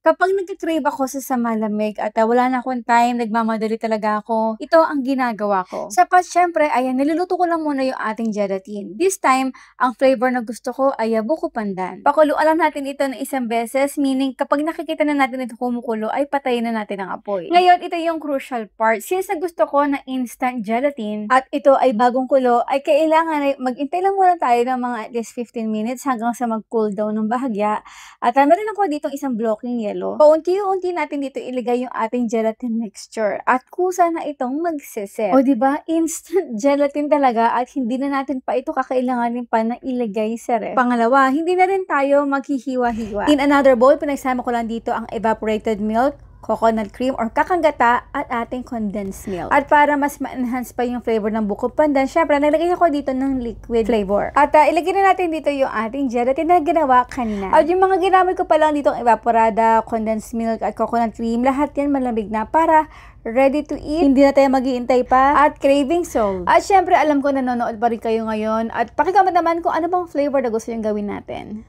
Kapag nagka-crave ako sa malamig at wala na akong time, nagmamadali talaga ako, ito ang ginagawa ko. Sapat syempre, ayan, niluluto ko lang muna yung ating gelatin. This time, ang flavor na gusto ko ay buko pandan. Pakuluan lang natin ito ng isang beses, meaning kapag nakikita na natin ito kumukulo, ay patayin na natin ang apoy. Ngayon, ito yung crucial part. Since na gusto ko na instant gelatin at ito ay bagong kulo, ay kailangan ay mag-intay lang muna tayo ng mga at least 15 minutes hanggang sa mag-cool down ng bahagya. At meron ako dito isang blocking yellow. Paunti-unti natin dito ilagay yung ating gelatin mixture at kusa na itong magseset. O diba, instant gelatin talaga at hindi na natin pa ito kakailanganin pa na ilagay sa ref. Pangalawa, hindi na rin tayo maghihiwa-hiwa. In another bowl, pinagsama ko lang dito ang evaporated milk, coconut cream or kakanggata at ating condensed milk. At para mas ma-enhance pa yung flavor ng buko pandan, syempre nalagay ako dito ng liquid flavor. At ilagay na natin dito yung ating gelatin na ginawa kanina. At yung mga ginamit ko pa lang dito, evaporada, condensed milk at coconut cream, lahat yan malamig na para ready to eat. Hindi na tayo mag-iintay pa at craving solved. At syempre alam ko nanonood pa rin kayo ngayon at pakicomment naman kung ano bang flavor na gusto yung gawin natin.